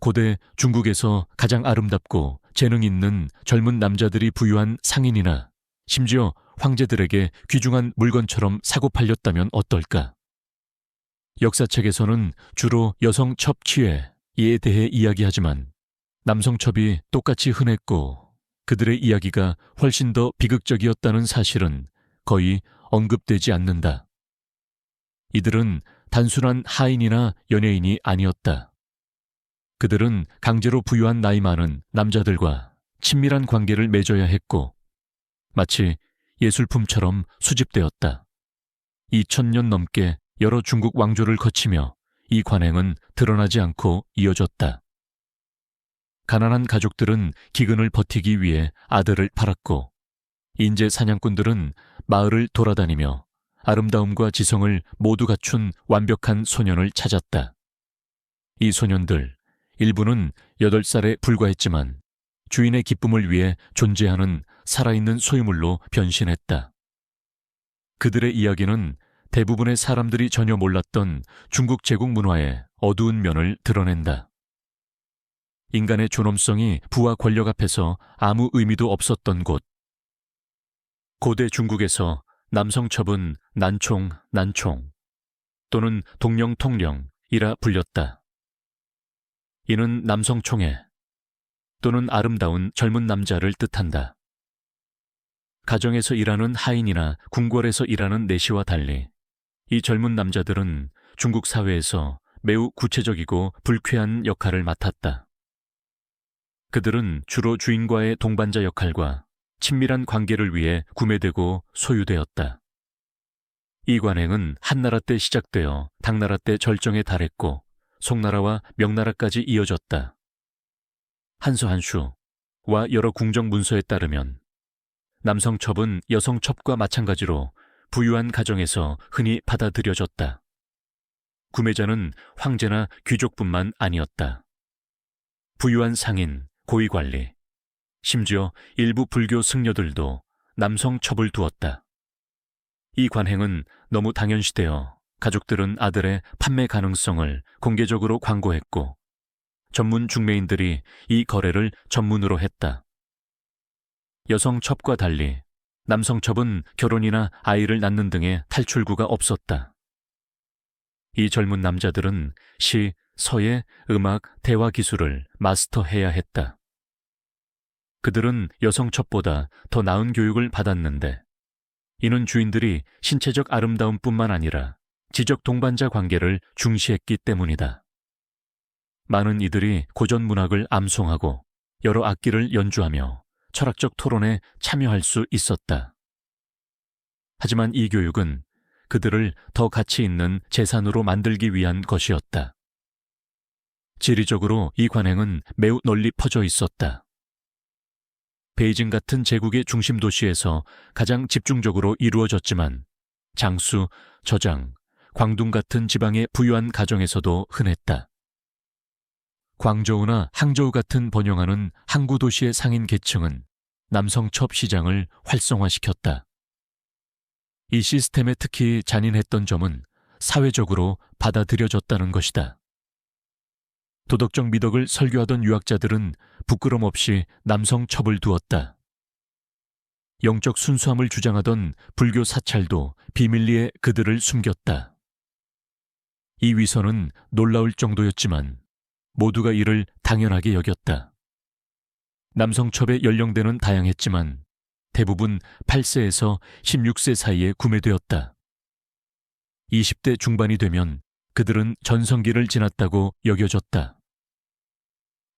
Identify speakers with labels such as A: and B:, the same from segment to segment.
A: 고대 중국에서 가장 아름답고 재능 있는 젊은 남자들이 부유한 상인이나 심지어 황제들에게 귀중한 물건처럼 사고 팔렸다면 어떨까? 역사책에서는 주로 여성 첩취에 대해 이야기하지만 남성 첩이 똑같이 흔했고 그들의 이야기가 훨씬 더 비극적이었다는 사실은 거의 언급되지 않는다. 이들은 단순한 하인이나 연예인이 아니었다. 그들은 강제로 부유한 나이 많은 남자들과 친밀한 관계를 맺어야 했고 마치 예술품처럼 수집되었다. 2000년 넘게 여러 중국 왕조를 거치며 이 관행은 드러나지 않고 이어졌다. 가난한 가족들은 기근을 버티기 위해 아들을 팔았고 인재 사냥꾼들은 마을을 돌아다니며 아름다움과 지성을 모두 갖춘 완벽한 소년을 찾았다. 이 소년들 일부는 8살에 불과했지만 주인의 기쁨을 위해 존재하는 살아있는 소유물로 변신했다. 그들의 이야기는 대부분의 사람들이 전혀 몰랐던 중국 제국 문화의 어두운 면을 드러낸다. 인간의 존엄성이 부와 권력 앞에서 아무 의미도 없었던 곳. 고대 중국에서 남성 첩은 난총 또는 동령통령이라 불렸다. 이는 남성 총애 또는 아름다운 젊은 남자를 뜻한다. 가정에서 일하는 하인이나 궁궐에서 일하는 내시와 달리 이 젊은 남자들은 중국 사회에서 매우 구체적이고 불쾌한 역할을 맡았다. 그들은 주로 주인과의 동반자 역할과 친밀한 관계를 위해 구매되고 소유되었다. 이 관행은 한나라 때 시작되어 당나라 때 절정에 달했고 송나라와 명나라까지 이어졌다. 한서 한슈와 여러 궁정 문서에 따르면 남성 첩은 여성 첩과 마찬가지로 부유한 가정에서 흔히 받아들여졌다. 구매자는 황제나 귀족뿐만 아니었다. 부유한 상인, 고위관리, 심지어 일부 불교 승려들도 남성 첩을 두었다. 이 관행은 너무 당연시되어 가족들은 아들의 판매 가능성을 공개적으로 광고했고 전문 중매인들이 이 거래를 전문으로 했다. 여성 첩과 달리 남성 첩은 결혼이나 아이를 낳는 등의 탈출구가 없었다. 이 젊은 남자들은 시, 서예, 음악, 대화 기술을 마스터해야 했다. 그들은 여성 첩보다 더 나은 교육을 받았는데 이는 주인들이 신체적 아름다움뿐만 아니라 지적 동반자 관계를 중시했기 때문이다. 많은 이들이 고전 문학을 암송하고 여러 악기를 연주하며 철학적 토론에 참여할 수 있었다. 하지만 이 교육은 그들을 더 가치 있는 재산으로 만들기 위한 것이었다. 지리적으로 이 관행은 매우 널리 퍼져 있었다. 베이징 같은 제국의 중심 도시에서 가장 집중적으로 이루어졌지만 장수, 저장, 광둥 같은 지방의 부유한 가정에서도 흔했다. 광저우나 항저우 같은 번영하는 항구 도시의 상인 계층은 남성 첩 시장을 활성화시켰다. 이 시스템에 특히 잔인했던 점은 사회적으로 받아들여졌다는 것이다. 도덕적 미덕을 설교하던 유학자들은 부끄럼 없이 남성 첩을 두었다. 영적 순수함을 주장하던 불교 사찰도 비밀리에 그들을 숨겼다. 이 위선은 놀라울 정도였지만 모두가 이를 당연하게 여겼다. 남성 첩의 연령대는 다양했지만 대부분 8세에서 16세 사이에 구매되었다. 20대 중반이 되면 그들은 전성기를 지났다고 여겨졌다.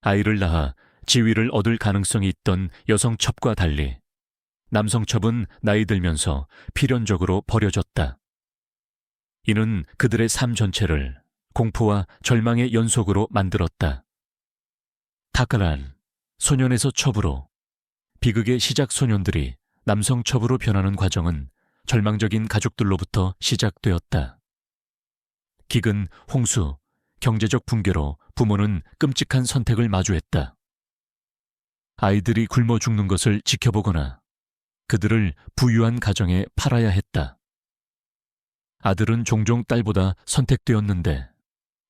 A: 아이를 낳아 지위를 얻을 가능성이 있던 여성 첩과 달리 남성 첩은 나이 들면서 필연적으로 버려졌다. 이는 그들의 삶 전체를 공포와 절망의 연속으로 만들었다. 타카란, 소년에서 첩으로, 비극의 시작 소년들이 남성 첩으로 변하는 과정은 절망적인 가족들로부터 시작되었다. 기근, 홍수, 경제적 붕괴로 부모는 끔찍한 선택을 마주했다. 아이들이 굶어 죽는 것을 지켜보거나 그들을 부유한 가정에 팔아야 했다. 아들은 종종 딸보다 선택되었는데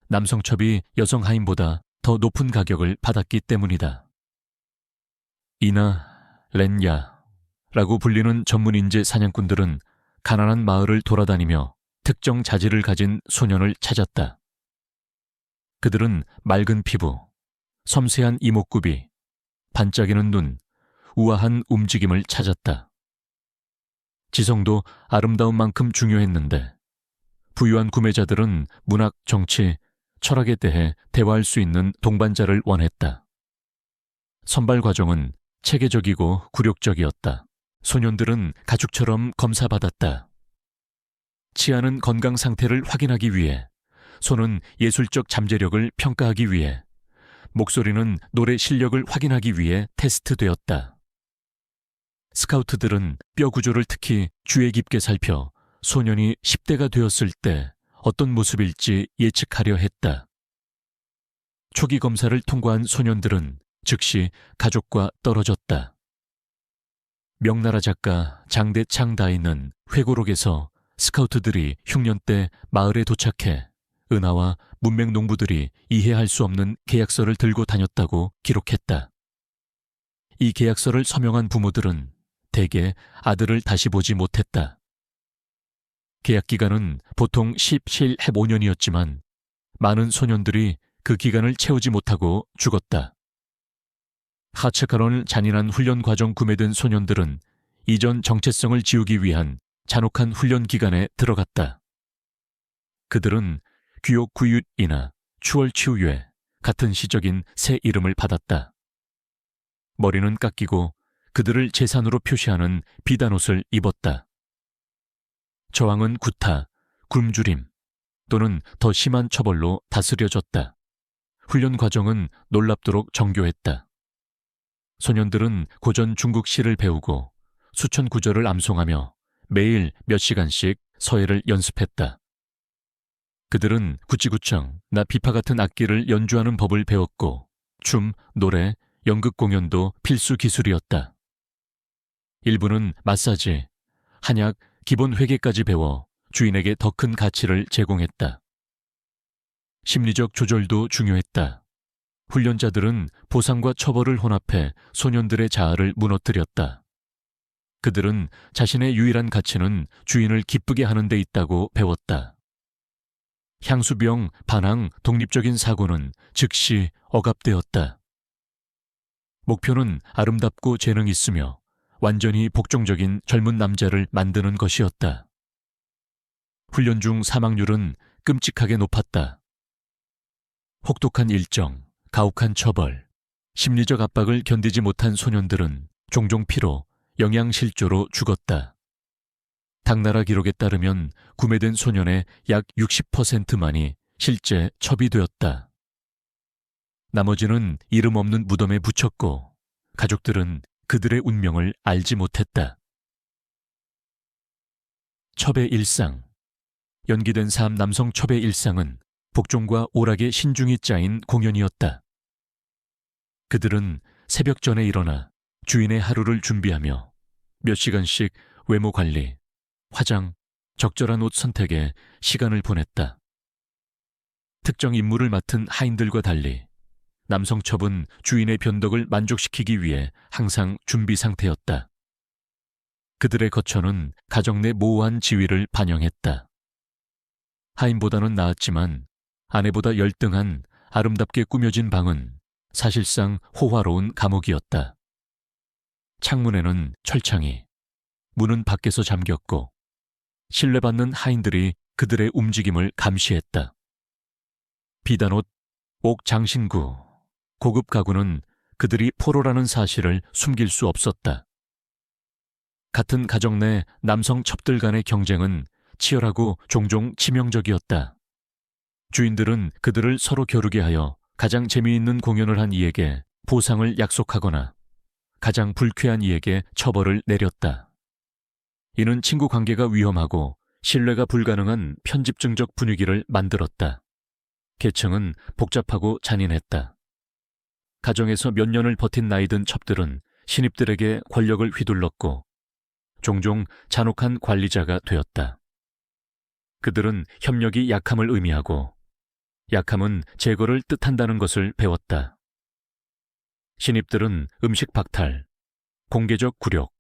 A: 남성 첩이 여성 하인보다 더 높은 가격을 받았기 때문이다. 이나 렌야라고 불리는 전문인재 사냥꾼들은 가난한 마을을 돌아다니며 특정 자질을 가진 소년을 찾았다. 그들은 맑은 피부, 섬세한 이목구비, 반짝이는 눈, 우아한 움직임을 찾았다. 지성도 아름다운 만큼 중요했는데 부유한 구매자들은 문학, 정치, 철학에 대해 대화할 수 있는 동반자를 원했다. 선발 과정은 체계적이고 굴욕적이었다. 소년들은 가축처럼 검사받았다. 치아는 건강 상태를 확인하기 위해, 손은 예술적 잠재력을 평가하기 위해, 목소리는 노래 실력을 확인하기 위해 테스트되었다. 스카우트들은 뼈 구조를 특히 주의 깊게 살펴 소년이 10대가 되었을 때 어떤 모습일지 예측하려 했다. 초기 검사를 통과한 소년들은 즉시 가족과 떨어졌다. 명나라 작가 장대창 다이는 회고록에서 스카우트들이 흉년 때 마을에 도착해 은하와 문맹 농부들이 이해할 수 없는 계약서를 들고 다녔다고 기록했다. 이 계약서를 서명한 부모들은 대개 아들을 다시 보지 못했다. 계약 기간은 보통 17-5년이었지만 많은 소년들이 그 기간을 채우지 못하고 죽었다. 하츠카론을 잔인한 훈련 과정 구매된 소년들은 이전 정체성을 지우기 위한 잔혹한 훈련 기간에 들어갔다. 그들은 귀욕구윷이나 추월치우회 같은 시적인 새 이름을 받았다. 머리는 깎이고 그들을 재산으로 표시하는 비단옷을 입었다. 저항은 구타, 굶주림 또는 더 심한 처벌로 다스려졌다. 훈련 과정은 놀랍도록 정교했다. 소년들은 고전 중국 시를 배우고 수천 구절을 암송하며 매일 몇 시간씩 서예를 연습했다. 그들은 구치구청, 나 비파 같은 악기를 연주하는 법을 배웠고 춤, 노래, 연극 공연도 필수 기술이었다. 일부는 마사지, 한약, 기본 회계까지 배워 주인에게 더 큰 가치를 제공했다. 심리적 조절도 중요했다. 훈련자들은 보상과 처벌을 혼합해 소년들의 자아를 무너뜨렸다. 그들은 자신의 유일한 가치는 주인을 기쁘게 하는 데 있다고 배웠다. 향수병, 반항, 독립적인 사고는 즉시 억압되었다. 목표는 아름답고 재능 있으며 완전히 복종적인 젊은 남자를 만드는 것이었다. 훈련 중 사망률은 끔찍하게 높았다. 혹독한 일정, 가혹한 처벌, 심리적 압박을 견디지 못한 소년들은 종종 피로, 영양실조로 죽었다. 당나라 기록에 따르면 구매된 소년의 약 60%만이 실제 처비되었다. 나머지는 이름 없는 무덤에 묻혔고 가족들은 그들의 운명을 알지 못했다. 첩의 일상. 연기된 3 남성 첩의 일상은 복종과 오락의 신중이 짜인 공연이었다. 그들은 새벽 전에 일어나 주인의 하루를 준비하며 몇 시간씩 외모 관리, 화장, 적절한 옷 선택에 시간을 보냈다. 특정 임무를 맡은 하인들과 달리 남성 첩은 주인의 변덕을 만족시키기 위해 항상 준비 상태였다. 그들의 거처는 가정 내 모호한 지위를 반영했다. 하인보다는 나았지만 아내보다 열등한 아름답게 꾸며진 방은 사실상 호화로운 감옥이었다. 창문에는 철창이, 문은 밖에서 잠겼고 신뢰받는 하인들이 그들의 움직임을 감시했다. 비단옷, 옥 장신구, 고급 가구는 그들이 포로라는 사실을 숨길 수 없었다. 같은 가정 내 남성 첩들 간의 경쟁은 치열하고 종종 치명적이었다. 주인들은 그들을 서로 겨루게 하여 가장 재미있는 공연을 한 이에게 보상을 약속하거나 가장 불쾌한 이에게 처벌을 내렸다. 이는 친구 관계가 위험하고 신뢰가 불가능한 편집증적 분위기를 만들었다. 계층은 복잡하고 잔인했다. 가정에서 몇 년을 버틴 나이든 첩들은 신입들에게 권력을 휘둘렀고 종종 잔혹한 관리자가 되었다. 그들은 협력이 약함을 의미하고 약함은 제거를 뜻한다는 것을 배웠다. 신입들은 음식 박탈, 공개적 굴욕,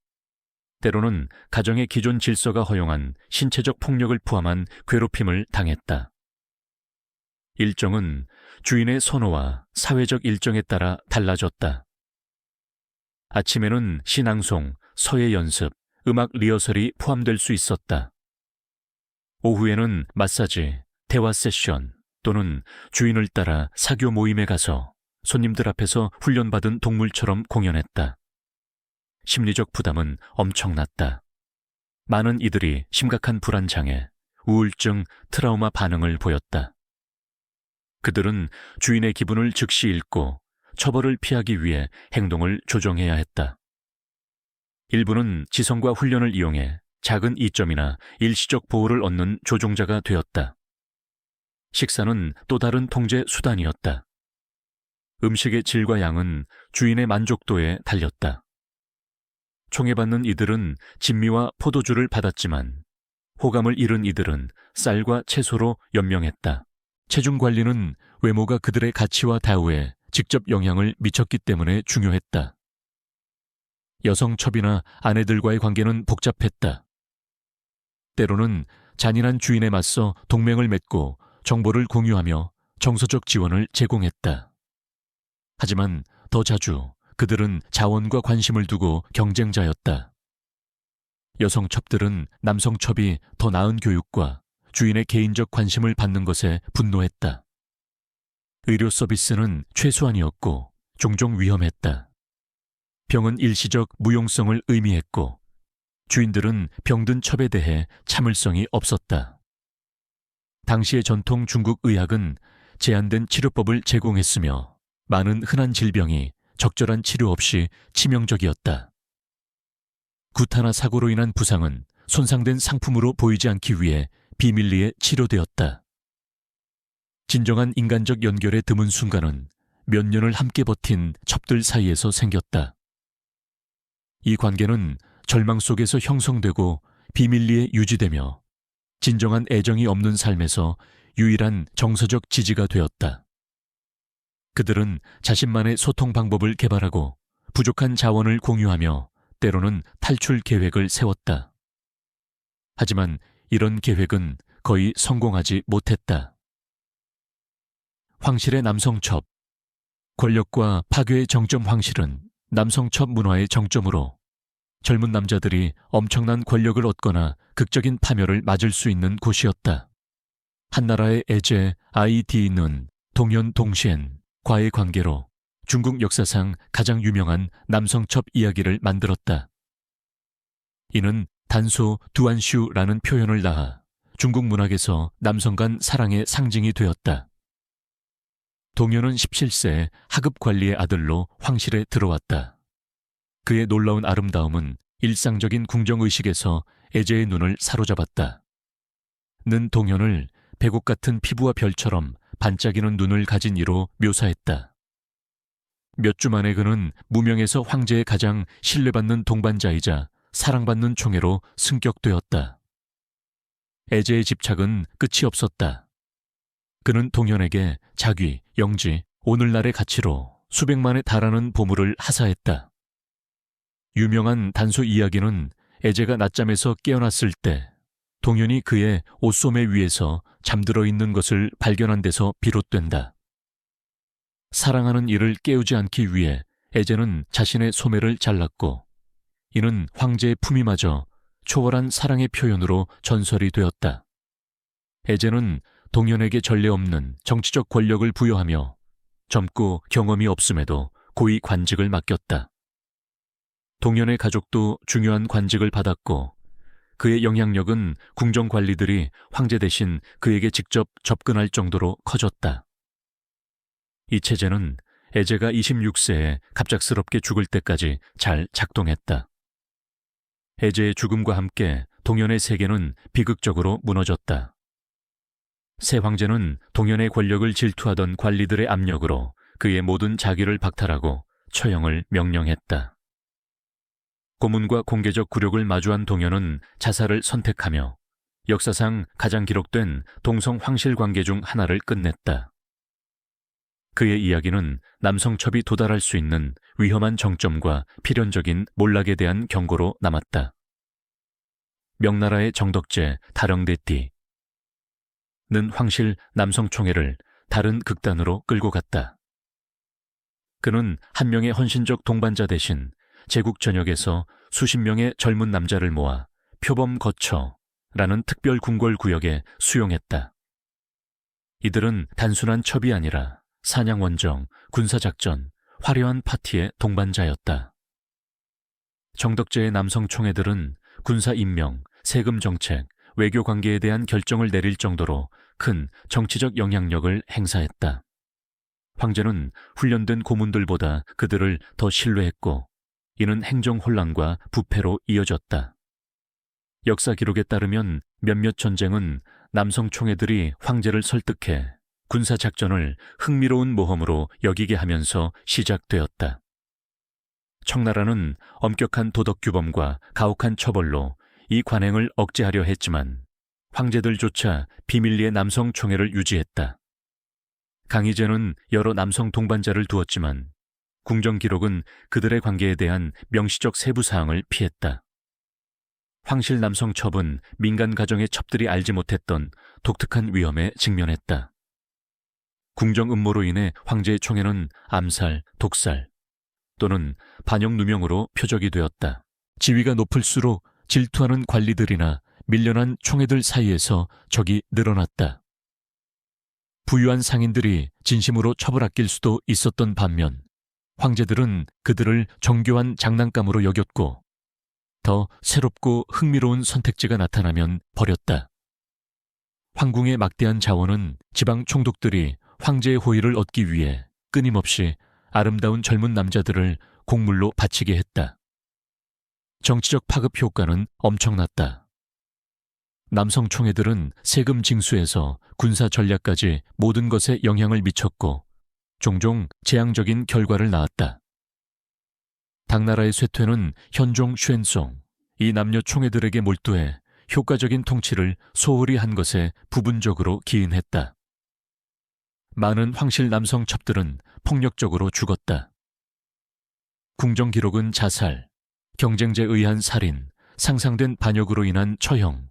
A: 때로는 가정의 기존 질서가 허용한 신체적 폭력을 포함한 괴롭힘을 당했다. 일정은 주인의 선호와 사회적 일정에 따라 달라졌다. 아침에는 시낭송, 서예 연습, 음악 리허설이 포함될 수 있었다. 오후에는 마사지, 대화 세션 또는 주인을 따라 사교 모임에 가서 손님들 앞에서 훈련받은 동물처럼 공연했다. 심리적 부담은 엄청났다. 많은 이들이 심각한 불안장애, 우울증, 트라우마 반응을 보였다. 그들은 주인의 기분을 즉시 읽고 처벌을 피하기 위해 행동을 조정해야 했다. 일부는 지성과 훈련을 이용해 작은 이점이나 일시적 보호를 얻는 조종자가 되었다. 식사는 또 다른 통제 수단이었다. 음식의 질과 양은 주인의 만족도에 달렸다. 총애받는 이들은 진미와 포도주를 받았지만 호감을 잃은 이들은 쌀과 채소로 연명했다. 체중 관리는 외모가 그들의 가치와 다우에 직접 영향을 미쳤기 때문에 중요했다. 여성 첩이나 아내들과의 관계는 복잡했다. 때로는 잔인한 주인에 맞서 동맹을 맺고 정보를 공유하며 정서적 지원을 제공했다. 하지만 더 자주 그들은 자원과 관심을 두고 경쟁자였다. 여성 첩들은 남성 첩이 더 나은 교육과 주인의 개인적 관심을 받는 것에 분노했다. 의료 서비스는 최소한이었고 종종 위험했다. 병은 일시적 무용성을 의미했고 주인들은 병든 첩에 대해 참을성이 없었다. 당시의 전통 중국 의학은 제한된 치료법을 제공했으며 많은 흔한 질병이 적절한 치료 없이 치명적이었다. 구타나 사고로 인한 부상은 손상된 상품으로 보이지 않기 위해 비밀리에 치료되었다. 진정한 인간적 연결에 드문 순간은 몇 년을 함께 버틴 첩들 사이에서 생겼다. 이 관계는 절망 속에서 형성되고 비밀리에 유지되며 진정한 애정이 없는 삶에서 유일한 정서적 지지가 되었다. 그들은 자신만의 소통 방법을 개발하고 부족한 자원을 공유하며 때로는 탈출 계획을 세웠다. 하지만 이런 계획은 거의 성공하지 못했다. 황실의 남성첩. 권력과 파괴의 정점 황실은 남성첩 문화의 정점으로 젊은 남자들이 엄청난 권력을 얻거나 극적인 파멸을 맞을 수 있는 곳이었다. 한나라의 애제 아이디는 동연 동시엔 과의 관계로 중국 역사상 가장 유명한 남성첩 이야기를 만들었다. 이는 단소 두안슈라는 표현을 낳아 중국 문학에서 남성 간 사랑의 상징이 되었다. 동연은 17세에 하급 관리의 아들로 황실에 들어왔다. 그의 놀라운 아름다움은 일상적인 궁정의식에서 애제의 눈을 사로잡았다. 는 동연을 백옥 같은 피부와 별처럼 반짝이는 눈을 가진 이로 묘사했다. 몇 주 만에 그는 무명에서 황제의 가장 신뢰받는 동반자이자 사랑받는 총애로 승격되었다. 애제의 집착은 끝이 없었다. 그는 동연에게 자귀, 영지, 오늘날의 가치로 수백만에 달하는 보물을 하사했다. 유명한 단소 이야기는 애제가 낮잠에서 깨어났을 때 동연이 그의 옷소매 위에서 잠들어 있는 것을 발견한 데서 비롯된다. 사랑하는 이를 깨우지 않기 위해 애제는 자신의 소매를 잘랐고 이는 황제의 품위마저 초월한 사랑의 표현으로 전설이 되었다. 애제는 동연에게 전례 없는 정치적 권력을 부여하며 젊고 경험이 없음에도 고위 관직을 맡겼다. 동연의 가족도 중요한 관직을 받았고 그의 영향력은 궁정 관리들이 황제 대신 그에게 직접 접근할 정도로 커졌다. 이 체제는 애제가 26세에 갑작스럽게 죽을 때까지 잘 작동했다. 애제의 죽음과 함께 동연의 세계는 비극적으로 무너졌다. 새 황제는 동연의 권력을 질투하던 관리들의 압력으로 그의 모든 자기를 박탈하고 처형을 명령했다. 고문과 공개적 굴욕을 마주한 동연은 자살을 선택하며 역사상 가장 기록된 동성 황실 관계 중 하나를 끝냈다. 그의 이야기는 남성첩이 도달할 수 있는 위험한 정점과 필연적인 몰락에 대한 경고로 남았다. 명나라의 정덕제 다령대띠 는 황실 남성총회를 다른 극단으로 끌고 갔다. 그는 한 명의 헌신적 동반자 대신 제국 전역에서 수십 명의 젊은 남자를 모아 표범 거처라는 특별 궁궐 구역에 수용했다. 이들은 단순한 첩이 아니라 사냥 원정, 군사작전, 화려한 파티의 동반자였다. 정덕제의 남성 총애들은 군사 임명, 세금 정책, 외교 관계에 대한 결정을 내릴 정도로 큰 정치적 영향력을 행사했다. 황제는 훈련된 고문들보다 그들을 더 신뢰했고, 이는 행정 혼란과 부패로 이어졌다. 역사 기록에 따르면 몇몇 전쟁은 남성 총애들이 황제를 설득해 군사작전을 흥미로운 모험으로 여기게 하면서 시작되었다. 청나라는 엄격한 도덕규범과 가혹한 처벌로 이 관행을 억제하려 했지만 황제들조차 비밀리에 남성 총애를 유지했다. 강희제는 여러 남성 동반자를 두었지만 궁정 기록은 그들의 관계에 대한 명시적 세부 사항을 피했다. 황실 남성첩은 민간 가정의 첩들이 알지 못했던 독특한 위험에 직면했다. 궁정 음모로 인해 황제의 총애는 암살, 독살 또는 반역 누명으로 표적이 되었다. 지위가 높을수록 질투하는 관리들이나 밀려난 총애들 사이에서 적이 늘어났다. 부유한 상인들이 진심으로 첩을 아낄 수도 있었던 반면 황제들은 그들을 정교한 장난감으로 여겼고 더 새롭고 흥미로운 선택지가 나타나면 버렸다. 황궁의 막대한 자원은 지방 총독들이 황제의 호의를 얻기 위해 끊임없이 아름다운 젊은 남자들을 곡물로 바치게 했다. 정치적 파급 효과는 엄청났다. 남성 총애들은 세금 징수에서 군사 전략까지 모든 것에 영향을 미쳤고 종종 재앙적인 결과를 낳았다. 당나라의 쇠퇴는 현종 쉔송, 이 남녀 총애들에게 몰두해 효과적인 통치를 소홀히 한 것에 부분적으로 기인했다. 많은 황실 남성 첩들은 폭력적으로 죽었다. 궁정 기록은 자살, 경쟁제에 의한 살인, 상상된 반역으로 인한 처형,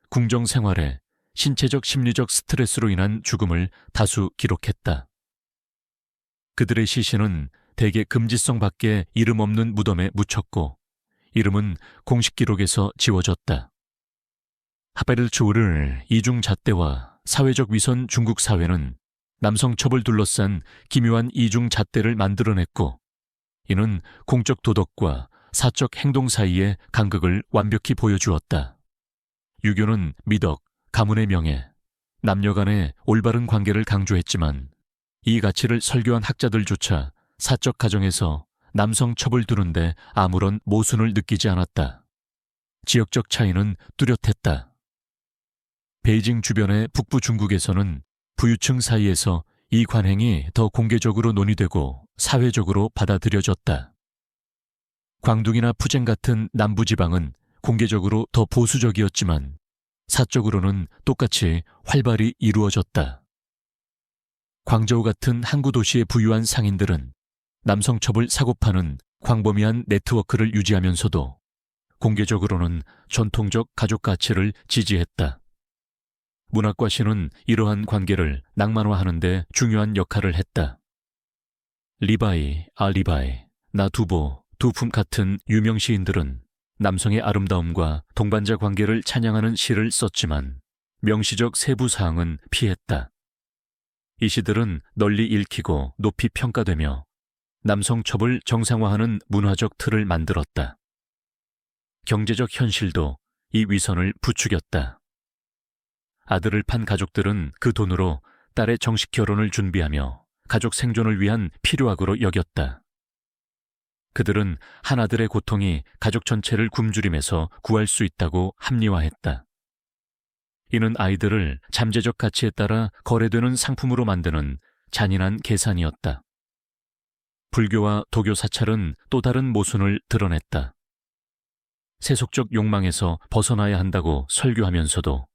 A: 궁정 생활에 신체적 심리적 스트레스로 인한 죽음을 다수 기록했다. 그들의 시신은 대개 금지성 밖에 이름 없는 무덤에 묻혔고 이름은 공식 기록에서 지워졌다. 하베르추를 이중 잣대와 사회적 위선 중국 사회는 남성첩을 둘러싼 기묘한 이중 잣대를 만들어냈고 이는 공적 도덕과 사적 행동 사이의 간극을 완벽히 보여주었다. 유교는 미덕, 가문의 명예, 남녀 간의 올바른 관계를 강조했지만 이 가치를 설교한 학자들조차 사적 가정에서 남성 첩을 두는데 아무런 모순을 느끼지 않았다. 지역적 차이는 뚜렷했다. 베이징 주변의 북부 중국에서는 부유층 사이에서 이 관행이 더 공개적으로 논의되고 사회적으로 받아들여졌다. 광둥이나 푸젠 같은 남부지방은 공개적으로 더 보수적이었지만 사적으로는 똑같이 활발히 이루어졌다. 광저우 같은 항구 도시의 부유한 상인들은 남성첩을 사고파는 광범위한 네트워크를 유지하면서도 공개적으로는 전통적 가족 가치를 지지했다. 문학과 시는 이러한 관계를 낭만화하는 데 중요한 역할을 했다. 리바이, 알리바이, 나두보, 두품 같은 유명 시인들은 남성의 아름다움과 동반자 관계를 찬양하는 시를 썼지만 명시적 세부 사항은 피했다. 이 시들은 널리 읽히고 높이 평가되며 남성첩을 정상화하는 문화적 틀을 만들었다. 경제적 현실도 이 위선을 부추겼다. 아들을 판 가족들은 그 돈으로 딸의 정식 결혼을 준비하며 가족 생존을 위한 필요악으로 여겼다. 그들은 한 아들의 고통이 가족 전체를 굶주림에서 구할 수 있다고 합리화했다. 이는 아이들을 잠재적 가치에 따라 거래되는 상품으로 만드는 잔인한 계산이었다. 불교와 도교 사찰은 또 다른 모순을 드러냈다. 세속적 욕망에서 벗어나야 한다고 설교하면서도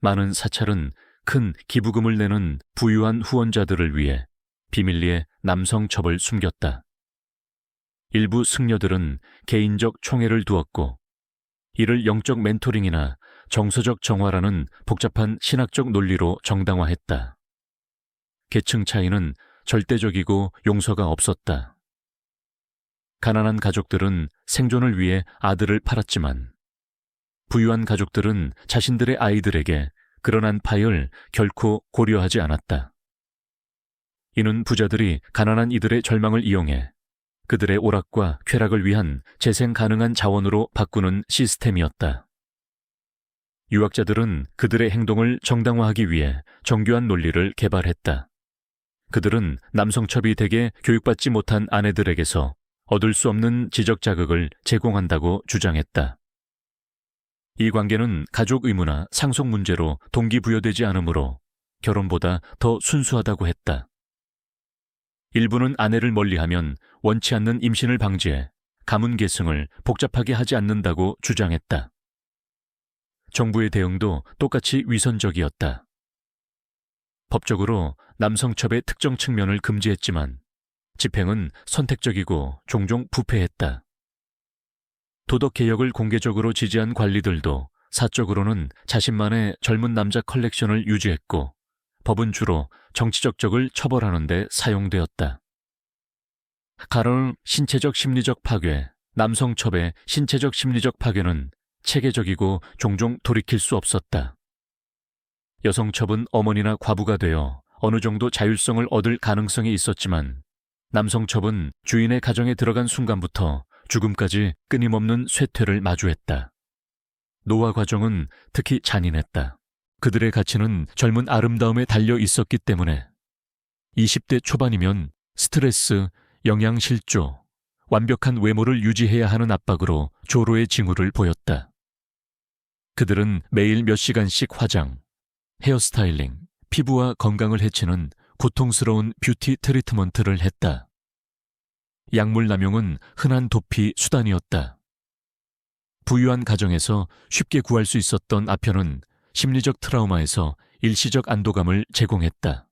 A: 많은 사찰은 큰 기부금을 내는 부유한 후원자들을 위해 비밀리에 남성첩을 숨겼다. 일부 승려들은 개인적 총애를 두었고 이를 영적 멘토링이나 정서적 정화라는 복잡한 신학적 논리로 정당화했다. 계층 차이는 절대적이고 용서가 없었다. 가난한 가족들은 생존을 위해 아들을 팔았지만 부유한 가족들은 자신들의 아이들에게 그런 안파를 결코 고려하지 않았다. 이는 부자들이 가난한 이들의 절망을 이용해 그들의 오락과 쾌락을 위한 재생 가능한 자원으로 바꾸는 시스템이었다. 유학자들은 그들의 행동을 정당화하기 위해 정교한 논리를 개발했다. 그들은 남성첩이 대개 교육받지 못한 아내들에게서 얻을 수 없는 지적 자극을 제공한다고 주장했다. 이 관계는 가족 의무나 상속 문제로 동기부여되지 않으므로 결혼보다 더 순수하다고 했다. 일부는 아내를 멀리하면 원치 않는 임신을 방지해 가문 계승을 복잡하게 하지 않는다고 주장했다. 정부의 대응도 똑같이 위선적이었다. 법적으로 남성첩의 특정 측면을 금지했지만 집행은 선택적이고 종종 부패했다. 도덕개혁을 공개적으로 지지한 관리들도 사적으로는 자신만의 젊은 남자 컬렉션을 유지했고 법은 주로 정치적 적을 처벌하는 데 사용되었다. 가론 신체적 심리적 파괴, 남성첩의 신체적 심리적 파괴는 체계적이고 종종 돌이킬 수 없었다. 여성첩은 어머니나 과부가 되어 어느 정도 자율성을 얻을 가능성이 있었지만 남성첩은 주인의 가정에 들어간 순간부터 죽음까지 끊임없는 쇠퇴를 마주했다. 노화 과정은 특히 잔인했다. 그들의 가치는 젊은 아름다움에 달려 있었기 때문에 20대 초반이면 스트레스, 영양실조, 완벽한 외모를 유지해야 하는 압박으로 조로의 징후를 보였다. 그들은 매일 몇 시간씩 화장, 헤어스타일링, 피부와 건강을 해치는 고통스러운 뷰티 트리트먼트를 했다. 약물 남용은 흔한 도피 수단이었다. 부유한 가정에서 쉽게 구할 수 있었던 아편은 심리적 트라우마에서 일시적 안도감을 제공했다.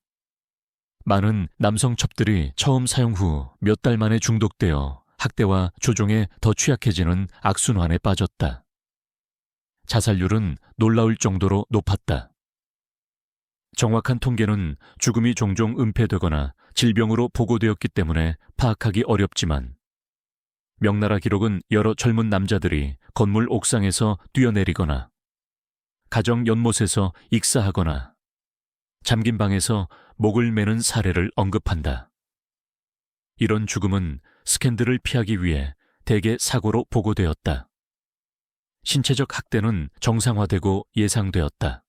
A: 많은 남성 첩들이 처음 사용 후 몇 달 만에 중독되어 학대와 조종에 더 취약해지는 악순환에 빠졌다. 자살률은 놀라울 정도로 높았다. 정확한 통계는 죽음이 종종 은폐되거나 질병으로 보고되었기 때문에 파악하기 어렵지만 명나라 기록은 여러 젊은 남자들이 건물 옥상에서 뛰어내리거나 가정 연못에서 익사하거나 잠긴 방에서 목을 매는 사례를 언급한다. 이런 죽음은 스캔들을 피하기 위해 대개 사고로 보고되었다. 신체적 학대는 정상화되고 예상되었다.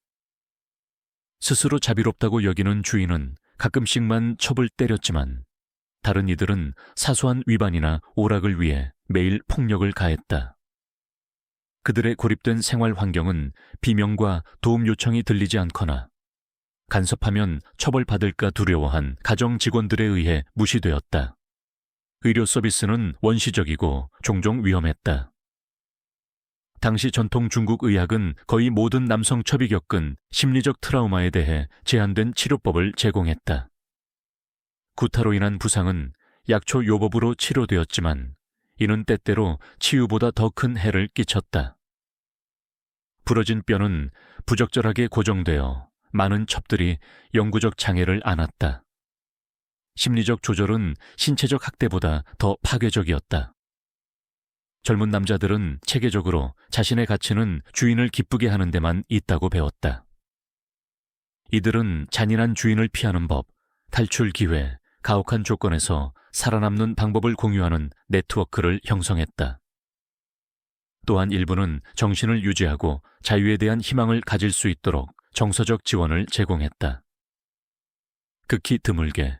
A: 스스로 자비롭다고 여기는 주인은 가끔씩만 첩을 때렸지만 다른 이들은 사소한 위반이나 오락을 위해 매일 폭력을 가했다. 그들의 고립된 생활 환경은 비명과 도움 요청이 들리지 않거나 간섭하면 처벌받을까 두려워한 가정 직원들에 의해 무시되었다. 의료 서비스는 원시적이고 종종 위험했다. 당시 전통 중국 의학은 거의 모든 남성 첩이 겪은 심리적 트라우마에 대해 제한된 치료법을 제공했다. 구타로 인한 부상은 약초 요법으로 치료되었지만 이는 때때로 치유보다 더 큰 해를 끼쳤다. 부러진 뼈는 부적절하게 고정되어 많은 첩들이 영구적 장애를 안았다. 심리적 조절은 신체적 학대보다 더 파괴적이었다. 젊은 남자들은 체계적으로 자신의 가치는 주인을 기쁘게 하는 데만 있다고 배웠다. 이들은 잔인한 주인을 피하는 법, 탈출 기회, 가혹한 조건에서 살아남는 방법을 공유하는 네트워크를 형성했다. 또한 일부는 정신을 유지하고 자유에 대한 희망을 가질 수 있도록 정서적 지원을 제공했다. 극히 드물게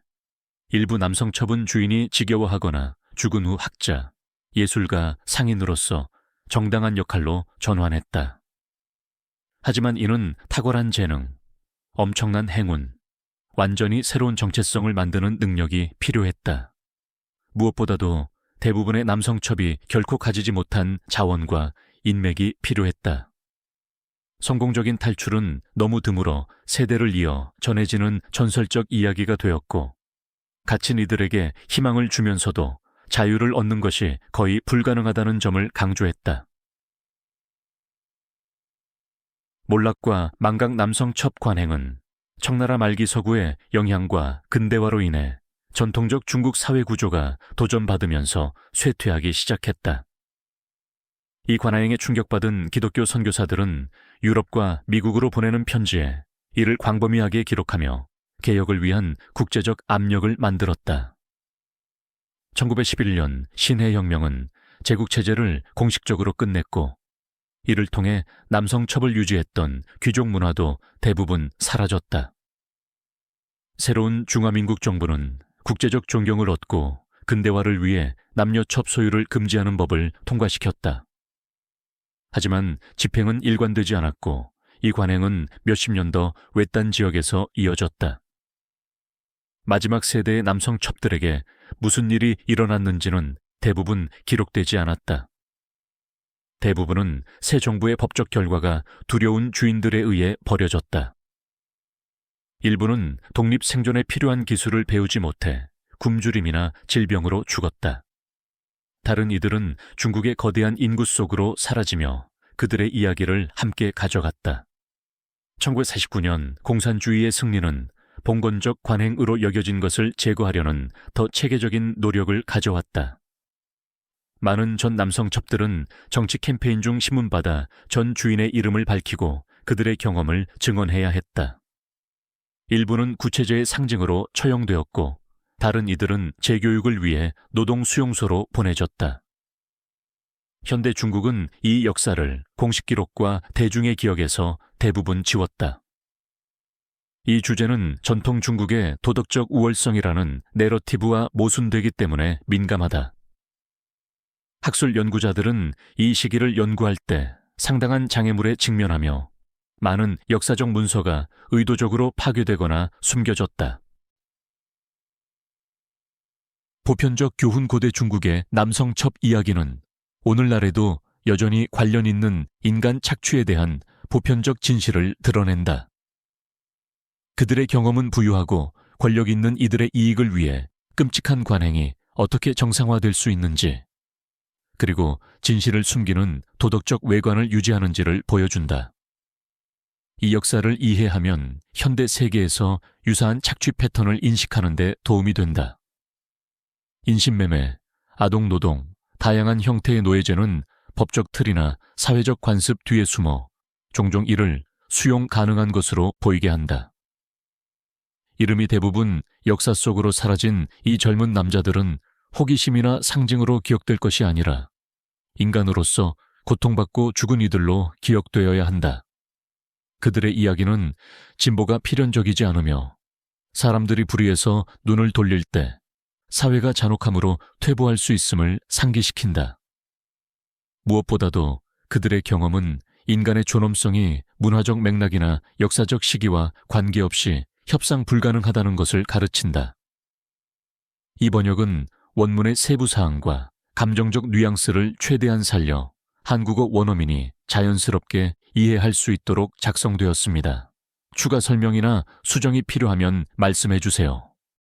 A: 일부 남성 첩은 주인이 지겨워하거나 죽은 후 학자, 예술가, 상인으로서 정당한 역할로 전환했다. 하지만 이는 탁월한 재능, 엄청난 행운, 완전히 새로운 정체성을 만드는 능력이 필요했다. 무엇보다도 대부분의 남성 첩이 결코 가지지 못한 자원과 인맥이 필요했다. 성공적인 탈출은 너무 드물어 세대를 이어 전해지는 전설적 이야기가 되었고 갇힌 이들에게 희망을 주면서도 자유를 얻는 것이 거의 불가능하다는 점을 강조했다. 몰락과 망각 남성 첩 관행은 청나라 말기 서구의 영향과 근대화로 인해 전통적 중국 사회 구조가 도전받으면서 쇠퇴하기 시작했다. 이 관행에 충격받은 기독교 선교사들은 유럽과 미국으로 보내는 편지에 이를 광범위하게 기록하며 개혁을 위한 국제적 압력을 만들었다. 1911년 신해혁명은 제국체제를 공식적으로 끝냈고 이를 통해 남성첩을 유지했던 귀족 문화도 대부분 사라졌다. 새로운 중화민국 정부는 국제적 존경을 얻고 근대화를 위해 남녀첩 소유를 금지하는 법을 통과시켰다. 하지만 집행은 일관되지 않았고 이 관행은 몇십 년 더 외딴 지역에서 이어졌다. 마지막 세대의 남성 첩들에게 무슨 일이 일어났는지는 대부분 기록되지 않았다. 대부분은 새 정부의 법적 결과가 두려운 주인들에 의해 버려졌다. 일부는 독립 생존에 필요한 기술을 배우지 못해 굶주림이나 질병으로 죽었다. 다른 이들은 중국의 거대한 인구 속으로 사라지며 그들의 이야기를 함께 가져갔다. 1949년 공산주의의 승리는 봉건적 관행으로 여겨진 것을 제거하려는 더 체계적인 노력을 가져왔다. 많은 전 남성 첩들은 정치 캠페인 중 신문받아 전 주인의 이름을 밝히고 그들의 경험을 증언해야 했다. 일부는 구체제의 상징으로 처형되었고 다른 이들은 재교육을 위해 노동 수용소로 보내졌다. 현대 중국은 이 역사를 공식 기록과 대중의 기억에서 대부분 지웠다. 이 주제는 전통 중국의 도덕적 우월성이라는 내러티브와 모순되기 때문에 민감하다. 학술 연구자들은 이 시기를 연구할 때 상당한 장애물에 직면하며 많은 역사적 문서가 의도적으로 파괴되거나 숨겨졌다. 보편적 교훈 고대 중국의 남성 첩 이야기는 오늘날에도 여전히 관련 있는 인간 착취에 대한 보편적 진실을 드러낸다. 그들의 경험은 부유하고 권력 있는 이들의 이익을 위해 끔찍한 관행이 어떻게 정상화될 수 있는지, 그리고 진실을 숨기는 도덕적 외관을 유지하는지를 보여준다. 이 역사를 이해하면 현대 세계에서 유사한 착취 패턴을 인식하는 데 도움이 된다. 인신매매, 아동노동, 다양한 형태의 노예제는 법적 틀이나 사회적 관습 뒤에 숨어 종종 이를 수용 가능한 것으로 보이게 한다. 이름이 대부분 역사 속으로 사라진 이 젊은 남자들은 호기심이나 상징으로 기억될 것이 아니라 인간으로서 고통받고 죽은 이들로 기억되어야 한다. 그들의 이야기는 진보가 필연적이지 않으며 사람들이 불의해서 눈을 돌릴 때 사회가 잔혹함으로 퇴보할 수 있음을 상기시킨다. 무엇보다도 그들의 경험은 인간의 존엄성이 문화적 맥락이나 역사적 시기와 관계없이 협상 불가능하다는 것을 가르친다. 이 번역은 원문의 세부 사항과 감정적 뉘앙스를 최대한 살려 한국어 원어민이 자연스럽게 이해할 수 있도록 작성되었습니다. 추가 설명이나 수정이 필요하면 말씀해 주세요.